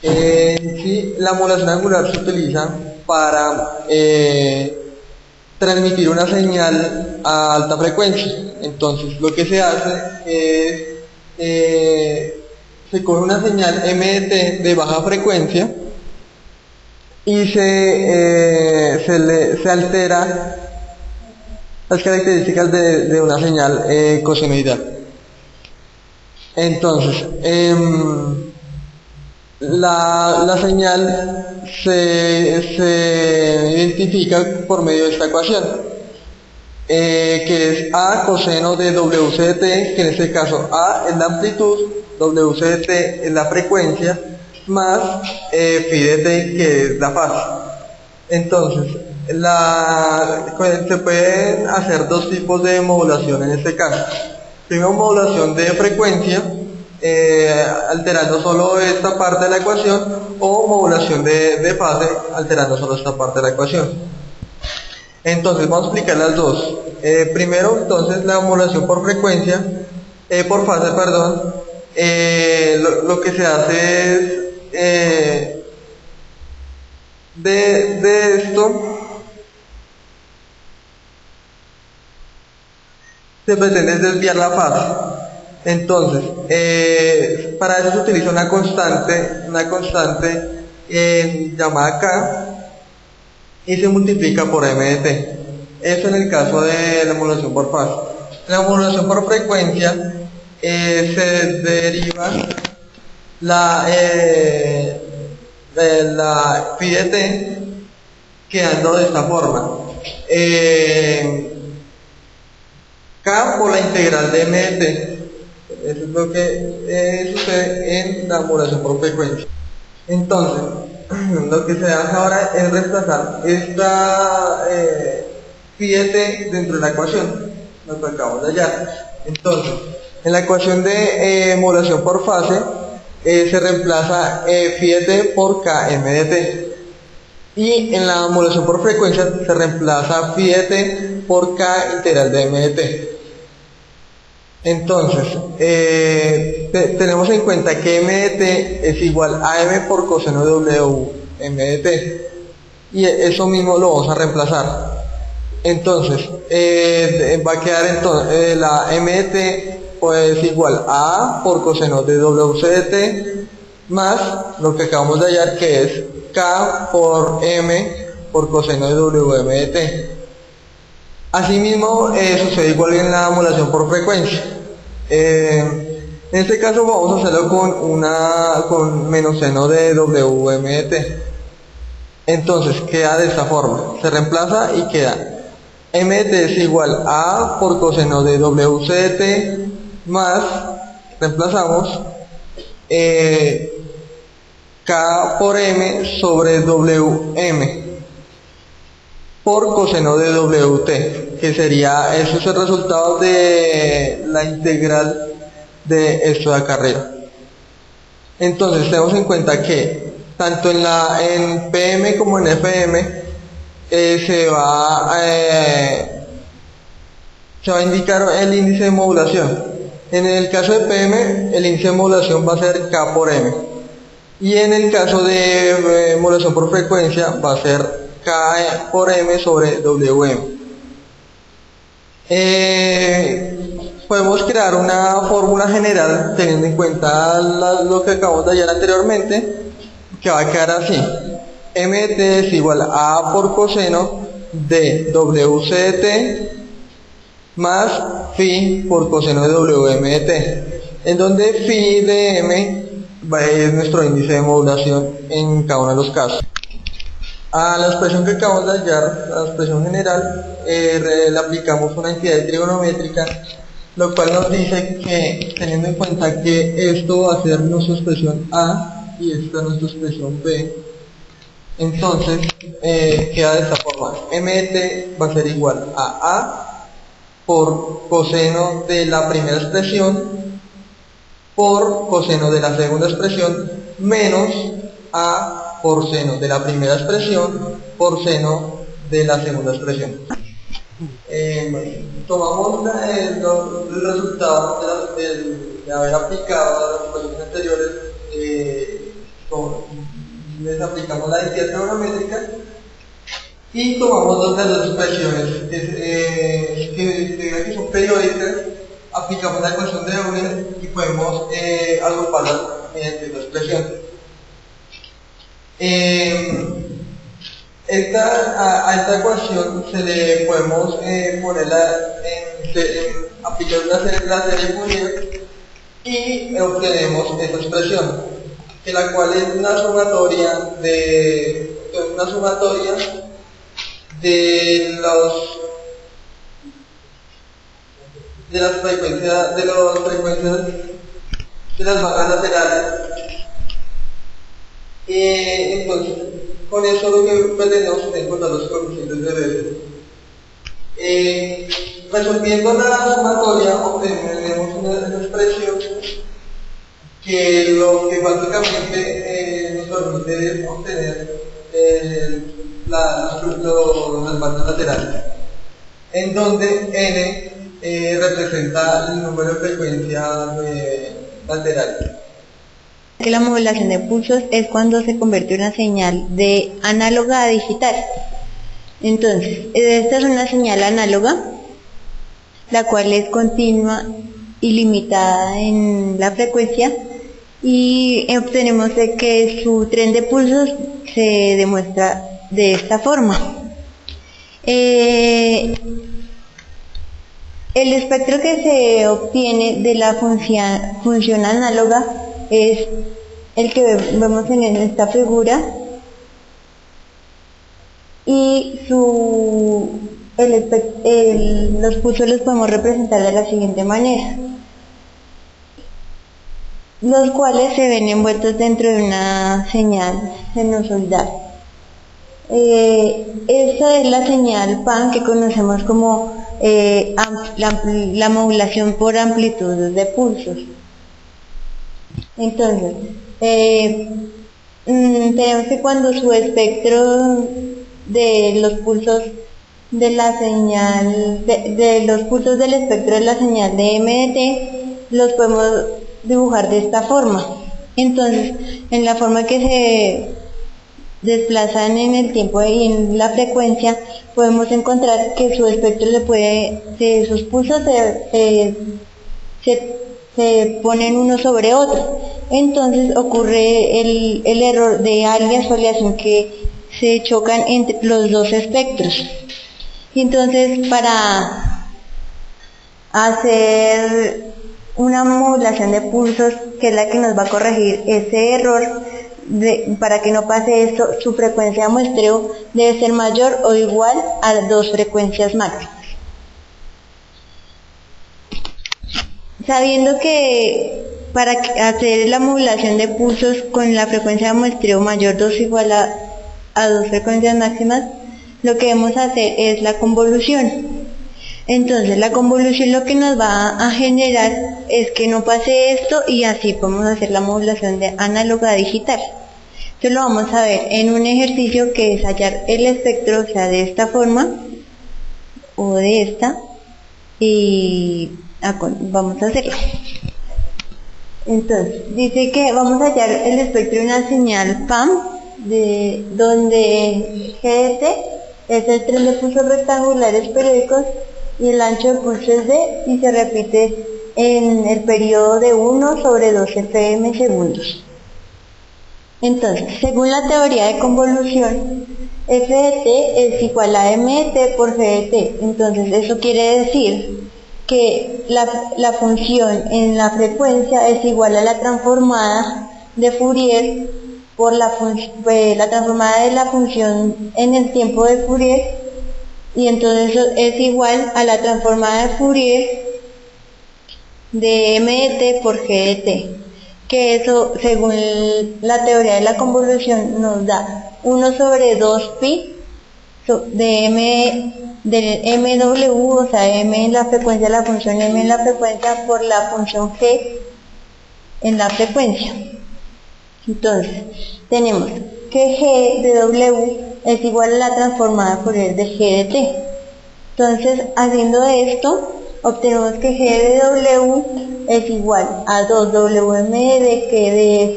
Sí, la modulación angular se utiliza para transmitir una señal a alta frecuencia. Entonces, lo que se hace es se coge una señal MDT de baja frecuencia y se altera las características de una señal cosenoidal. Entonces, la señal se identifica por medio de esta ecuación, que es A coseno de WC de t, que en este caso A es la amplitud, WC de t es la frecuencia, más phi de t, que es la fase. Entonces, se pueden hacer dos tipos de modulación en este caso. Primero, modulación de frecuencia, alterando solo esta parte de la ecuación, o modulación de fase, alterando solo esta parte de la ecuación. Entonces, vamos a explicar las dos. Primero, entonces, la modulación por frecuencia, por fase, perdón. Lo que se hace es, de esto, se pretende desviar la fase. Entonces, para eso se utiliza una constante llamada K, y se multiplica por m de t. Eso en el caso de la modulación por fase. La modulación por frecuencia se deriva la phi de t quedando de esta forma. K por la integral de m de t. Eso es lo que sucede en la modulación por frecuencia. Entonces, lo que se hace ahora es reemplazar esta phi de t dentro de la ecuación, lo que acabamos de hallar. Entonces, en la ecuación de modulación por fase, se reemplaza phi de t por km de t. Y en la modulación por frecuencia se reemplaza phi de t por k integral de m de t. Entonces, tenemos en cuenta que m de t es igual a m por coseno de w m de t, y eso mismo lo vamos a reemplazar. Entonces, va a quedar entonces la m de t pues igual a por coseno de wc de t más lo que acabamos de hallar, que es k por m por coseno de wm de t. Asimismo, sucede igual en la modulación por frecuencia. En este caso vamos a hacerlo con menos seno de wm de t. Entonces queda de esta forma, se reemplaza y queda m de t es igual a por coseno de wc de t más, reemplazamos, k por m sobre wm por coseno de wt, que sería, eso es el resultado de la integral de esto de acá arriba. Entonces tenemos en cuenta que tanto en PM como en FM se va a indicar el índice de modulación. En el caso de PM, el índice de modulación va a ser K por M, y en el caso de modulación por frecuencia va a ser K por M sobre WM. Podemos crear una fórmula general teniendo en cuenta lo que acabamos de hallar anteriormente, que va a quedar así: m de t es igual a A por coseno de WC de t más phi por coseno de WM de t, en donde phi de m es nuestro índice de modulación en cada uno de los casos. A la expresión que acabamos de hallar, la expresión general, le aplicamos una entidad trigonométrica, lo cual nos dice que, teniendo en cuenta que esto va a ser nuestra expresión A y esta nuestra expresión B, entonces queda de esta forma: m de t va a ser igual a A por coseno de la primera expresión por coseno de la segunda expresión menos A por seno de la primera expresión por seno de la segunda expresión. Tomamos el resultado de haber aplicado las expresiones anteriores, les aplicamos la densidad trigonométrica y tomamos dos de las expresiones que son periódicas, aplicamos la ecuación de Euler y podemos agruparlas mediante esta expresión. A esta ecuación se le podemos aplicar la serie Fourier y obtenemos esta expresión, que la cual es una sumatoria de las frecuencias de las bandas laterales. Entonces, con eso lo que pretendemos es encontrar los coeficientes de Bell. Resolviendo la sumatoria obtenemos una expresión que lo que básicamente nos permite obtener las bandas laterales, en donde n representa el número de frecuencias laterales. La modulación de pulsos es cuando se convierte una señal de análoga a digital. Entonces, esta es una señal análoga, la cual es continua y limitada en la frecuencia, y obtenemos que su tren de pulsos se demuestra de esta forma. El espectro que se obtiene de la función análoga es el que vemos en esta figura, y los pulsos los podemos representar de la siguiente manera, los cuales se ven envueltos dentro de una señal sinusoidal. Esta es la señal PAN, que conocemos como la modulación por amplitud de pulsos. Entonces, tenemos que cuando su espectro de los pulsos de la señal, de los pulsos del espectro de la señal de MDT, los podemos dibujar de esta forma. Entonces, en la forma que se desplazan en el tiempo y en la frecuencia, podemos encontrar que su espectro sus pulsos se ponen uno sobre otro. Entonces ocurre el error de alias-foliación, que se chocan entre los dos espectros. Y entonces, para hacer una modulación de pulsos, que es la que nos va a corregir ese error, para que no pase esto, su frecuencia de muestreo debe ser mayor o igual a 2 frecuencias máximas. Sabiendo que para hacer la modulación de pulsos con la frecuencia de muestreo mayor o igual a 2 frecuencias máximas, lo que debemos hacer es la convolución. Entonces, la convolución lo que nos va a generar es que no pase esto, y así podemos hacer la modulación de análoga a digital. Esto lo vamos a ver en un ejercicio, que es hallar el espectro, o sea, de esta forma o de esta, y vamos a hacerlo. Entonces, dice que vamos a hallar el espectro de una señal PAM, donde GDT es el tren de pulsos rectangulares periódicos y el ancho de pulso es D, y se repite en el periodo de 1 sobre 2 fm segundos. Entonces, según la teoría de convolución, FDT es igual a MT por GDT. Entonces, eso quiere decir que la función en la frecuencia es igual a la transformada de Fourier por la transformada de la función en el tiempo de Fourier, y entonces es igual a la transformada de Fourier de MDT por GDT, que eso, según la teoría de la convolución, nos da 1 sobre 2pi del MW, o sea, M en la frecuencia, la función M en la frecuencia, por la función G en la frecuencia. Entonces, tenemos que G de W es igual a la transformada Fourier de G de T. Entonces, haciendo esto, obtenemos que G de W es igual a 2WM de que de